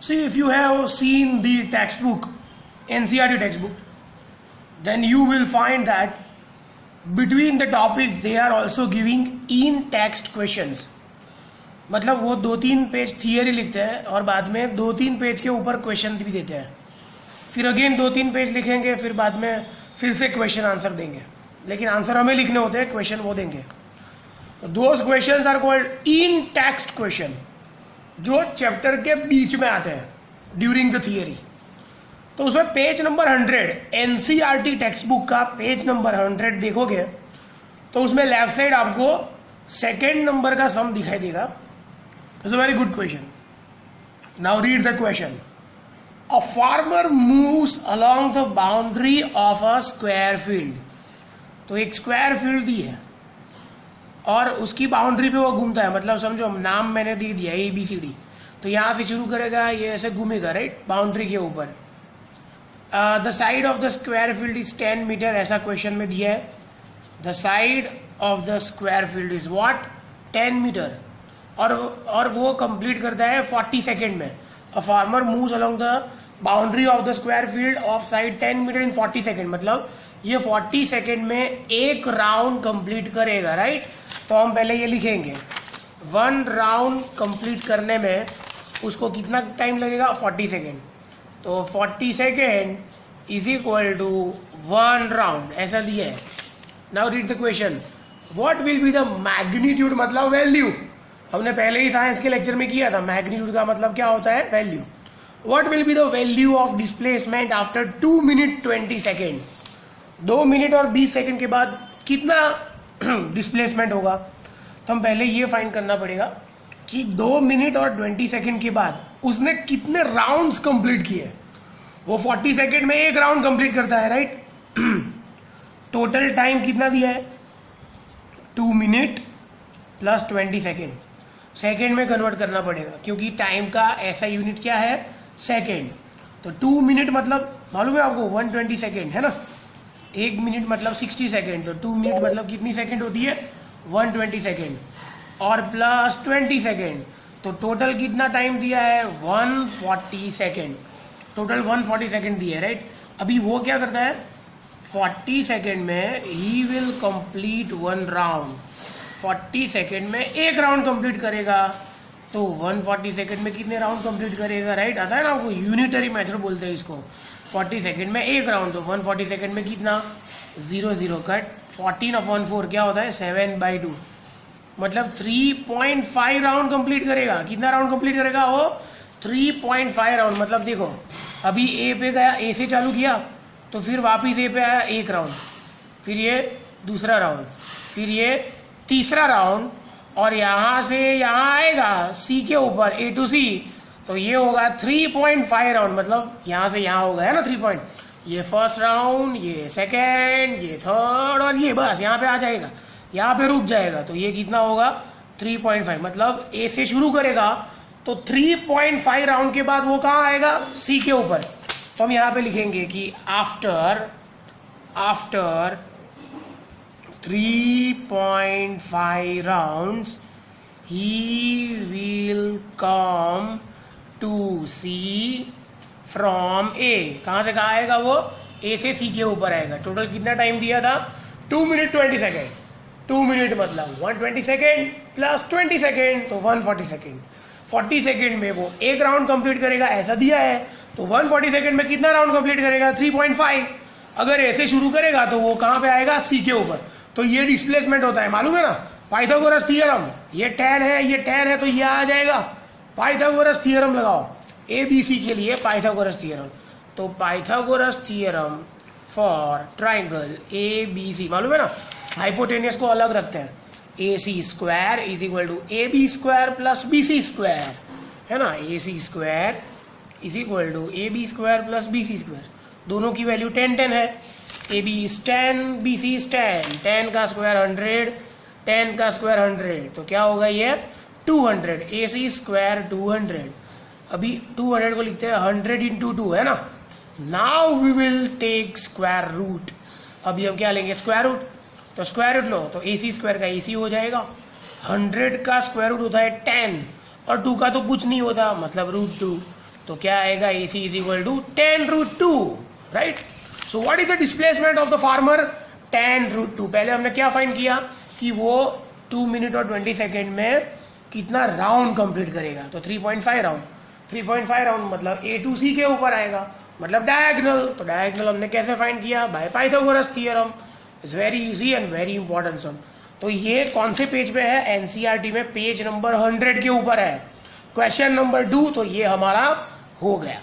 See, if you have seen the textbook, NCERT textbook, then you will find that between the topics they are also giving in text questions. मतलब वो 2-3 page theory लिखते हैं और बाद में 2-3 page के ऊपर क्वेश्चन भी देते हैं, फिर अगेन 2-3 पेज लिखेंगे, फिर बाद में फिर से क्वेश्चन आंसर देंगे, लेकिन आंसर हमें लिखने होते हैं, क्वेश्चन वो देंगे. Those questions are called in text question, जो चैप्टर के बीच में आते हैं ड्यूरिंग द थियरी. तो उसमें page number 100 NCERT text book का पेज नंबर 100 देखोगे तो उसमें लेफ्ट साइड आपको सेकेंड नंबर का सम दिखाई देगा. It's a very good question. Now read the question. A farmer moves along the boundary of a square field. तो एक स्क्वायर फील्ड दी है और उसकी बाउंड्री पे वो घूमता है, मतलब समझो नाम मैंने दे दिया ABCD, तो यहाँ से शुरू करेगा, ये ऐसे घूमेगा राइट बाउंड्री के ऊपर. The side of the square field is 10 metre, ऐसा क्वेश्चन में दिया है. The side of the square field is what 10 metre, और वो कंप्लीट करता है 40 सेकेंड में. A farmer moves along the boundary of the square field of side 10 metre in 40 second, मतलब ये 40 सेकेंड में एक राउंड कंप्लीट करेगा राइट. तो हम पहले ये लिखेंगे 1 राउंड कंप्लीट करने में उसको कितना टाइम लगेगा 40 सेकेंड. तो 40 second is equal to 1 round, ऐसा दिया है. Now read the question. What will be the magnitude, मतलब वैल्यू. हमने पहले ही साइंस के लेक्चर में किया था, मैग्नीट्यूड का मतलब क्या होता है value. What will be the value of displacement after 2 minute 20 second. 2 minute और 20 सेकेंड के बाद कितना डिस्प्लेसमेंट होगा. तो हम पहले ये फाइंड करना पड़ेगा कि 2 मिनट और 20 सेकेंड के बाद उसने कितने राउंड्स कंप्लीट किए. वो 40 सेकेंड में एक राउंड कंप्लीट करता है राइट. टोटल टाइम कितना दिया है 2 मिनट प्लस 20 सेकेंड. सेकेंड में कन्वर्ट करना पड़ेगा क्योंकि टाइम का ऐसा यूनिट क्या है सेकेंड. तो 2 मिनट मतलब मालूम है आपको 120 सेकेंड है ना. 1 मिनट मतलब 60 सेकेंड, तो 2 मिनट मतलब कितनी सेकेंड होती है 120 सेकेंड, और प्लस 20 सेकेंड, तो टोटल कितना टाइम दिया है 140 सेकेंड. टोटल 140 सेकेंड दिया है राइट. अभी वो क्या करता है 40 सेकेंड में he will complete 1 round. 40 second में एक राउंड कंप्लीट करेगा, तो 140 सेकेंड में कितने राउंड कंप्लीट करेगा राइट. आता है ना आपको, यूनिटरी मेथड बोलते हैं इसको. 40 सेकेंड में एक राउंड, तो 140 सेकेंड में कितना 0 कट 14/4 क्या होता है 7/2, मतलब 3.5 राउंड कंप्लीट करेगा. कितना राउंड कंप्लीट करेगा वो 3.5 राउंड. मतलब देखो अभी ए पे गया, ए से चालू किया, तो फिर वापिस ए पे आया एक राउंड, फिर ये दूसरा राउंड, फिर ये तीसरा राउंड, और यहाँ से यहाँ आएगा सी के ऊपर A to C, तो ये होगा 3.5 राउंड. मतलब यहाँ से यहाँ होगा है ना 3 पॉइंट. ये फर्स्ट राउंड, ये सेकेंड, ये थर्ड, और ये बस यहाँ पे आ जाएगा, यहाँ पे रुक जाएगा. तो ये कितना होगा 3.5. मतलब ए से शुरू करेगा तो 3.5 राउंड के बाद वो कहाँ आएगा सी के ऊपर. तो हम यहाँ पे लिखेंगे कि after 3.5 rounds he will come to C from A. कहाँ से कहाँ आएगा वो ए से सी के ऊपर आएगा. टोटल कितना टाइम दिया था 2 मिनट 20 सेकेंड. 2 मिनट मतलब 120 सेकेंड प्लस 20 सेकेंड, तो 140 सेकेंड. 40 सेकेंड में वो एक राउंड कंप्लीट करेगा, ऐसा दिया है. तो 140 सेकेंड में कितना राउंड कंप्लीट करेगा 3.5. अगर ऐसे शुरू करेगा तो वो कहाँ पे आएगा सी के ऊपर. तो ये डिस्प्लेसमेंट होता है, मालूम है ना पाइथागोरस थ्योरम. ये 10 है, ये 10 है, तो ये आ जाएगा. पाइथागोरस थ्योरम लगाओ ABC के लिए पाइथागोरस थ्योरम. तो Pythagoras theorem for triangle ABC, मालूम है ना हाइपोटेनियस को अलग रखते हैं. AC square is equal to AB square plus BC square, है ना. AC square is equal to AB square plus BC square. दोनों की वैल्यू 10 है. AB is 10, BC is 10. 10 का स्क्वायर 100, 10 का स्क्वायर 100, तो क्या होगा ये 200. AC square 200. अभी 200 को लिखते हैं 100 इंटू 2 है ना. Now we will take square root. अभी हम क्या लेंगे स्क्वायर रूट. तो स्क्वायर रूट लो, तो AC स्क्वायर का AC हो जाएगा. 100 का स्क्वायर रूट होता है 10, और 2 का तो कुछ नहीं होता, मतलब √2. तो क्या आएगा AC is equal to 10√2, right. So what is the displacement of the farmer? 10√2। पहले हमने क्या फाइंड किया कि वो 2 मिनट और 20 सेकेंड में कितना राउंड कंप्लीट करेगा, तो 3.5 राउंड। 3.5 राउंड मतलब A to C के ऊपर आएगा, मतलब डायगोनल। तो डायगोनल हमने कैसे फाइंड किया? By Pythagoras theorem. It's very easy and very important sum. तो ये कौन से पेज पे है? NCERT में पेज नंबर 100 के ऊपर है, क्वेश्चन नंबर 2। तो ये हमारा हो गया।